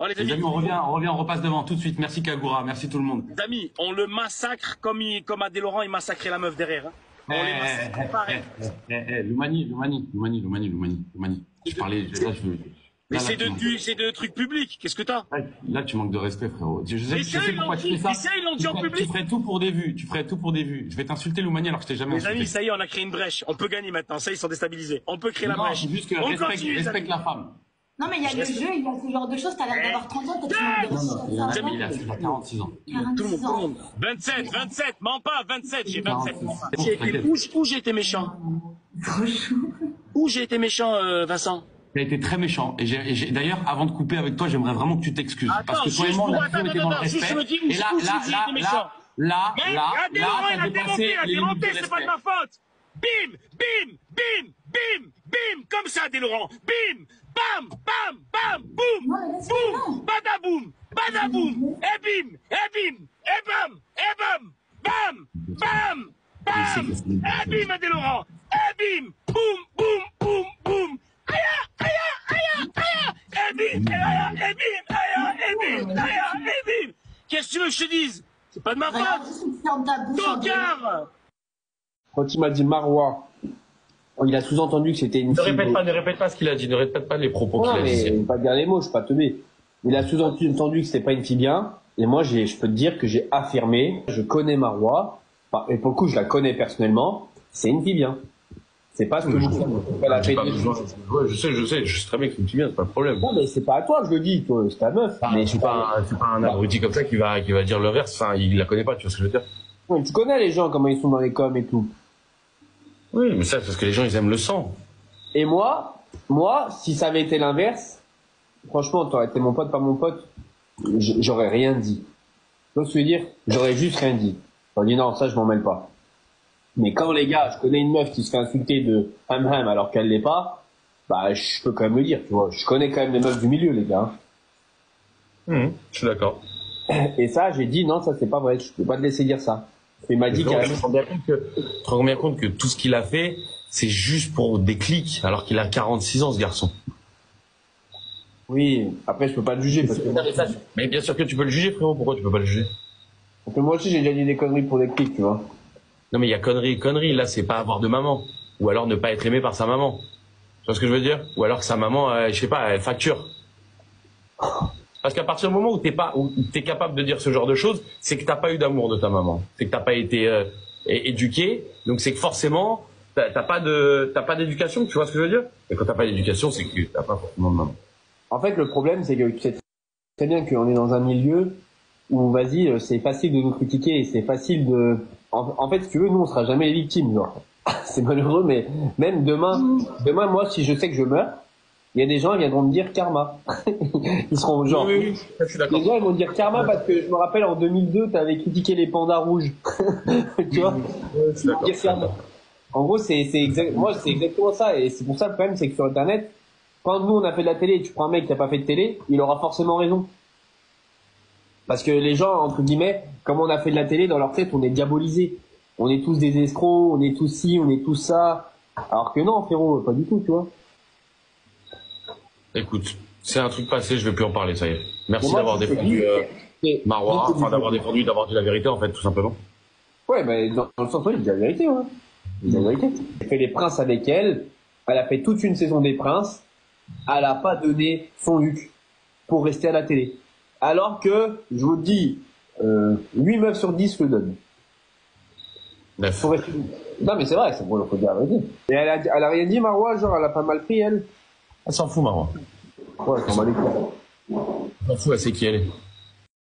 Oh, les amis, on repasse devant tout de suite. Merci Kagura, merci tout le monde. les amis, on le massacre comme Adé Laurent, il massacrait la meuf derrière. Hein. On les massacre pareil. Loumani. Je parlais, là, Mais c'est de trucs publics, qu'est-ce que t'as? Là, tu manques de respect, frérot. Je sais pourquoi tu fais ça. Ils l'ont dit en public. Tu ferais tout pour des vues. Je vais t'insulter, Loumani, alors que je t'ai jamais insulté. Les amis, ça y est, on a créé une brèche. On peut gagner maintenant. Ça, ils sont déstabilisés. On peut créer la brèche. Juste que respecte la femme. Non, mais il y a le jeu, il y a ce genre de choses. T'as l'air d'avoir 30 ans, peut-être tu manques de Il a 46 ans. Tout le monde. 27, mens pas, 27, j'ai 27. Où j'ai été méchant? Où j'ai été méchant, Vincent? Tu as été très méchant. Et d'ailleurs, avant de couper avec toi, j'aimerais vraiment que tu t'excuses. Parce que toi et moi, on a toujours été dans le respect. Et là, t'as dépassé les limites de c'est pas de ma faute. Bim, comme ça, Adé Laurent. Bim, bam, boum, badaboum, et bim, bam, et bim, Adé Laurent, et bim, boum, et bim. Qu'est-ce que tu veux que je te dise? C'est pas de ma faute. Tocard. Quand il m'a dit Marois, il a sous-entendu que c'était une fille. Ne répète pas ce qu'il a dit, ne répète pas les propos qu'il a dit. Non, mais pas dire les mots, je suis pas teubé. Il a sous-entendu que c'était pas une fille bien, et moi, je peux te dire que j'ai affirmé, je connais Marois, et pour le coup, je la connais personnellement, c'est une fille bien. C'est pas ce que je sais très bien que c'est une fille bien, c'est pas le problème. Non, mais c'est pas à toi que je le dis, toi, c'est ta meuf. Mais c'est pas un abruti comme ça qui va dire le verse, enfin, il la connaît pas, tu vois ce que je veux dire. Ouais, tu connais les gens, comment ils sont dans les coms et tout. Oui, mais ça, c'est parce que les gens, ils aiment le sang. Et moi, si ça avait été l'inverse, franchement, t'aurais été mon pote, pas mon pote, j'aurais rien dit. Tu vois ce que je veux dire? J'aurais juste rien dit. J'aurais dit non, ça, je m'en mêle pas. Mais quand, les gars, je connais une meuf qui se fait insulter de ham alors qu'elle l'est pas, bah, je peux quand même le dire, tu vois. Je connais quand même les meufs du milieu, les gars. Je suis d'accord. Et ça, j'ai dit non, ça, c'est pas vrai, je peux pas te laisser dire ça. Il m'a dit tu te rends bien compte que tout ce qu'il a fait, c'est juste pour des clics, alors qu'il a 46 ans, ce garçon. Oui, après, je peux pas le juger. Parce que mais bien sûr que tu peux le juger, frérot. Pourquoi tu peux pas le juger? Parce que moi aussi, j'ai déjà dit des conneries pour des clics, tu vois. Non, mais il y a conneries. Là, c'est pas avoir de maman. Ou alors ne pas être aimé par sa maman. Tu vois ce que je veux dire? Ou alors que sa maman, je sais pas, elle facture. Parce qu'à partir du moment où t'es capable de dire ce genre de choses, c'est que t'as pas eu d'amour de ta maman. C'est que t'as pas été éduqué. Donc c'est que forcément, t'as pas d'éducation, tu vois ce que je veux dire? Et quand t'as pas d'éducation, c'est que t'as pas forcément de maman. En fait, le problème, c'est que tu sais très bien qu'on est dans un milieu où, vas-y, c'est facile de nous critiquer et c'est facile de... En fait, si tu veux, nous, on sera jamais les victimes, genre. C'est malheureux, mais même demain, moi, si je sais que je meurs, il y a des gens qui viendront me dire karma. Ils seront genre... Oui, je suis d'accord. Les gens, ils vont dire karma parce que je me rappelle, en 2002, t'avais critiqué les pandas rouges. Tu vois? Dire karma. En gros, moi, c'est exactement ça. Et c'est pour ça, le problème, c'est que sur Internet, quand nous, on a fait de la télé et tu prends un mec qui a pas fait de télé, il aura forcément raison. Parce que les gens, entre guillemets, comme on a fait de la télé, dans leur tête, on est diabolisés. On est tous des escrocs, on est tous ci, on est tous ça. Alors que non, frérot, pas du tout, tu vois. Écoute, c'est un truc passé, je vais plus en parler, ça y est. Merci d'avoir défendu Marois, enfin d'avoir dit la vérité, en fait, tout simplement. Ouais, mais dans le sens où il dit la vérité, ouais. Il dit la vérité. Elle a fait les princes avec elle a fait toute une saison des princes, elle a pas donné son Luc pour rester à la télé. Alors que, je vous dis, 8 meufs sur 10 le donnent. 9. Non, mais c'est vrai, c'est bon, faut dire la vérité. Et elle a rien dit, Marois, genre, elle a pas mal pris, elle. Elle s'en fout, Marois. Ouais, elle s'en bat les couilles. Elle s'en fout, elle sait qui elle est.